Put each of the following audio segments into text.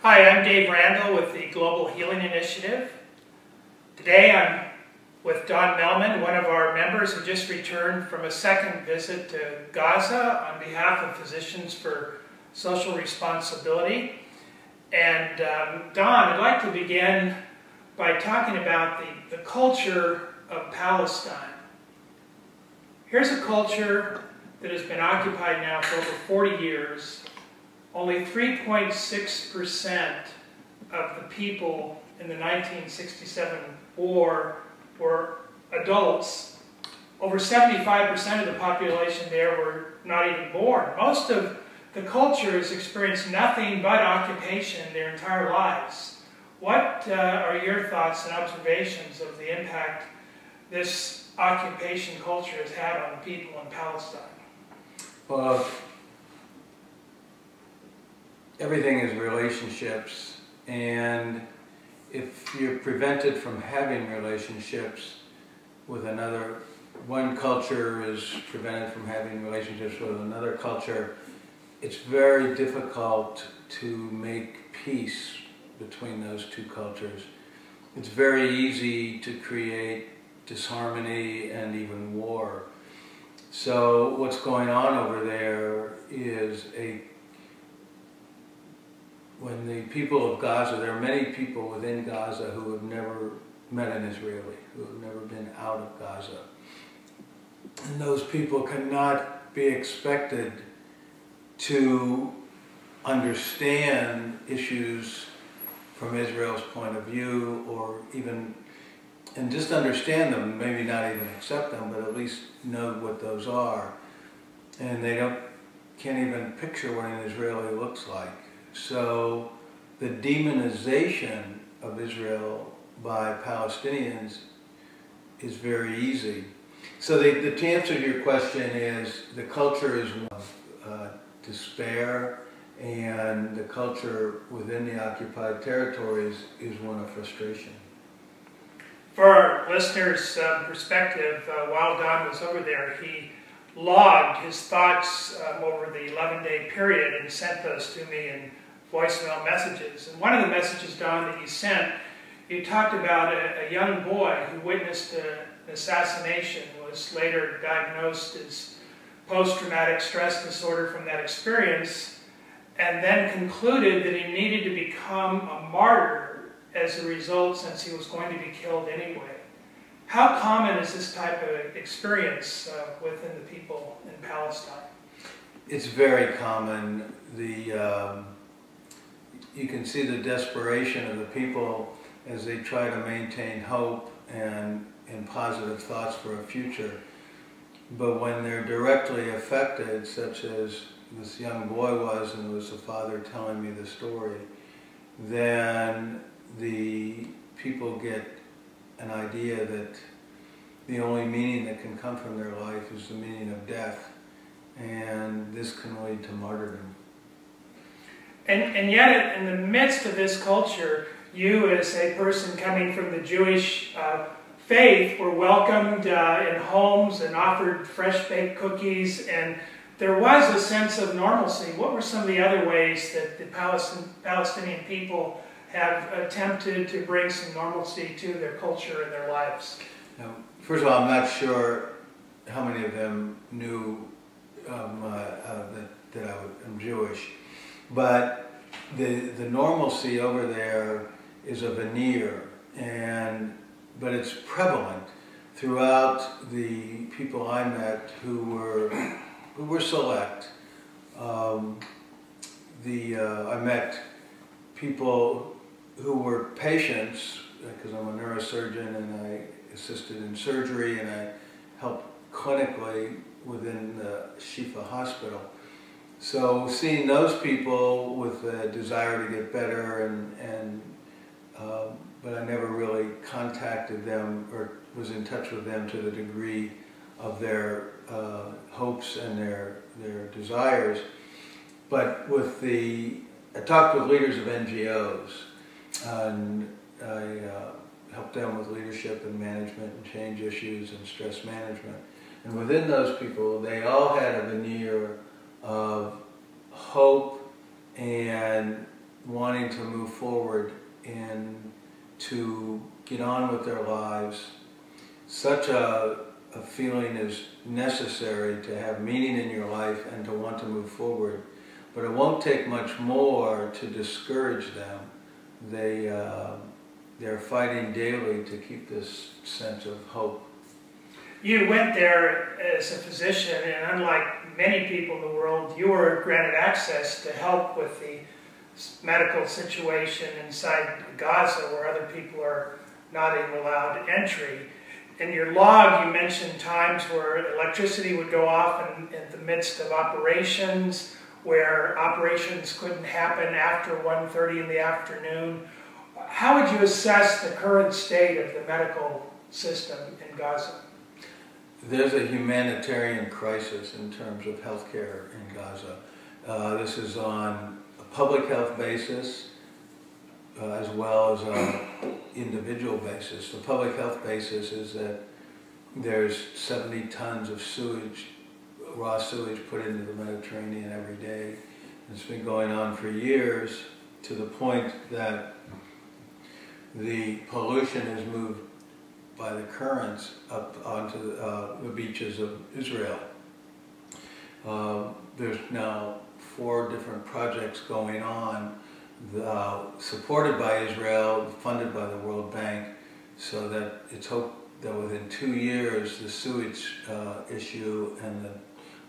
Hi, I'm Dave Randle with the Global Healing Initiative. Today I'm with Don Mellman, one of our members who just returned from a second visit to Gaza on behalf of Physicians for Social Responsibility. And Don, I'd like to begin by talking about the culture of Palestine. Here's a culture that has been occupied now for over 40 years. Only 3.6% of the people in the 1967 war were adults. Over 75% of the population there were not even born. Most of the culture has experienced nothing but occupation their entire lives. What are your thoughts and observations of the impact this occupation culture has had on the people in Palestine? Well, everything is relationships, and if you're prevented from having relationships with another, one culture is prevented from having relationships with another culture, it's very difficult to make peace between those two cultures. It's very easy to create disharmony and even war. So what's going on over there is when the people of Gaza, there are many people within Gaza who have never met an Israeli, who have never been out of Gaza. And those people cannot be expected to understand issues from Israel's point of view, or even, and just understand them, maybe not even accept them, but at least know what those are. And they can't even picture what an Israeli looks like. So the demonization of Israel by Palestinians is very easy. So to answer your question is, the culture is one of despair, and the culture within the occupied territories is one of frustration. For our listeners' perspective, while Don was over there, he logged his thoughts over the 11-day period and sent those to me in voicemail messages. And one of the messages, Don, that you sent, you talked about a young boy who witnessed an assassination, was later diagnosed as post-traumatic stress disorder from that experience, and then concluded that he needed to become a martyr as a result, since he was going to be killed anyway. How common is this type of experience within the people in Palestine? It's very common. You can see the desperation of the people as they try to maintain hope and positive thoughts for a future. But when they're directly affected, such as this young boy was, and it was the father telling me the story, then the people get an idea that the only meaning that can come from their life is the meaning of death, and this can lead to martyrdom. And yet, in the midst of this culture, you as a person coming from the Jewish faith were welcomed in homes and offered fresh-baked cookies, and there was a sense of normalcy. What were some of the other ways that the Palestinian people have attempted to bring some normalcy to their culture and their lives? Now, first of all, I'm not sure how many of them knew that I'm Jewish, but the normalcy over there is a veneer, but it's prevalent throughout the people I met who were select. I met people who were patients, because I'm a neurosurgeon and I assisted in surgery and I helped clinically within the Shifa hospital. So seeing those people with a desire to get better, but I never really contacted them or was in touch with them to the degree of their hopes and their desires. But I talked with leaders of NGOs, and I helped them with leadership and management and change issues and stress management. And within those people, they all had a veneer of hope and wanting to move forward and to get on with their lives. Such a feeling is necessary to have meaning in your life and to want to move forward. But it won't take much more to discourage them. They're fighting daily to keep this sense of hope. You went there as a physician, and unlike many people in the world, you were granted access to help with the medical situation inside Gaza, where other people are not even allowed entry. In your log, you mentioned times where electricity would go off in the midst of operations, where operations couldn't happen after 1:30 in the afternoon. How would you assess the current state of the medical system in Gaza? There's a humanitarian crisis in terms of healthcare in Gaza. This is on a public health basis as well as an individual basis. The public health basis is that there's 70 tons of sewage, raw sewage, put into the Mediterranean every day. It's been going on for years, to the point that the pollution has moved by the currents up onto the beaches of Israel. There's now 4 different projects going on, supported by Israel, funded by the World Bank, so that it's hoped that within 2 years the sewage issue and the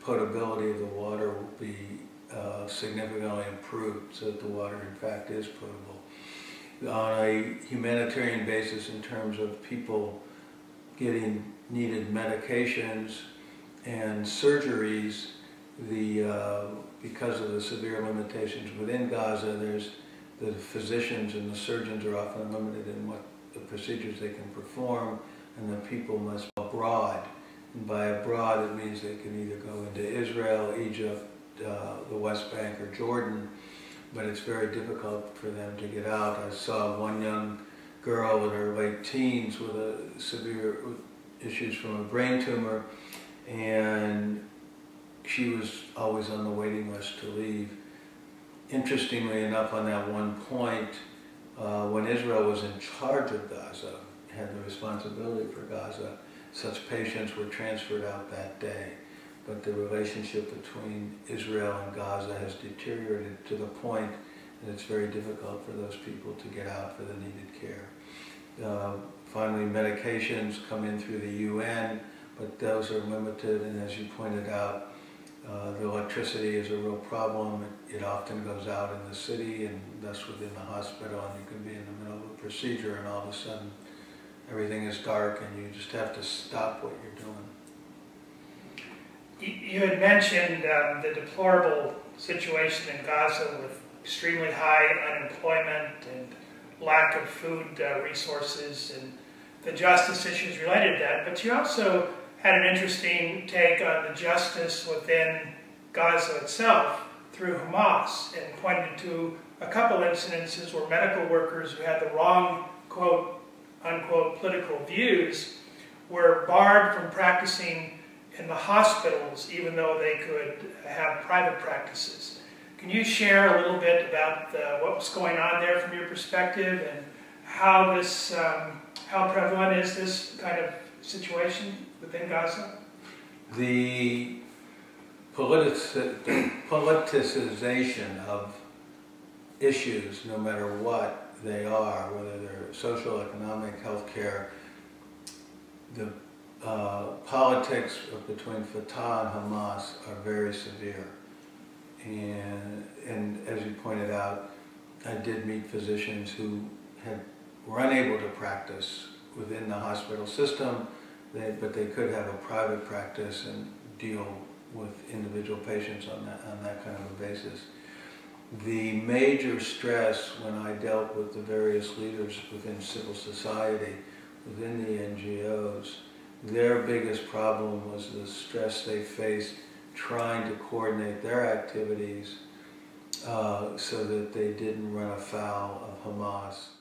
potability of the water will be significantly improved, so that the water in fact is potable. On a humanitarian basis, in terms of people getting needed medications and surgeries, because of the severe limitations within Gaza, the physicians and the surgeons are often limited in what the procedures they can perform, and the people must go abroad. And by abroad, it means they can either go into Israel, Egypt, the West Bank, or Jordan, but it's very difficult for them to get out. I saw one young girl in her late teens with severe issues from a brain tumor, and she was always on the waiting list to leave. Interestingly enough, on that one point, when Israel was in charge of Gaza, had the responsibility for Gaza, such patients were transferred out that day. But the relationship between Israel and Gaza has deteriorated to the point that it's very difficult for those people to get out for the needed care. Finally, medications come in through the UN, but those are limited, and as you pointed out, the electricity is a real problem. It often goes out in the city and thus within the hospital, and you can be in the middle of a procedure and all of a sudden everything is dark and you just have to stop what you're doing. You had mentioned the deplorable situation in Gaza with extremely high unemployment and lack of food resources and the justice issues related to that, but you also had an interesting take on the justice within Gaza itself through Hamas, and pointed to a couple incidences where medical workers who had the wrong, quote, unquote, political views were barred from practicing in the hospitals, even though they could have private practices. Can you share a little bit about what was going on there from your perspective, and how this, how prevalent is this kind of situation within Gaza? The politicization of issues, no matter what they are, whether they're social, economic, healthcare, the politics between Fatah and Hamas are very severe. And as you pointed out, I did meet physicians who were unable to practice within the hospital system, but they could have a private practice and deal with individual patients on that kind of a basis. The major stress when I dealt with the various leaders within civil society, within the NGOs, their biggest problem was the stress they faced trying to coordinate their activities so that they didn't run afoul of Hamas.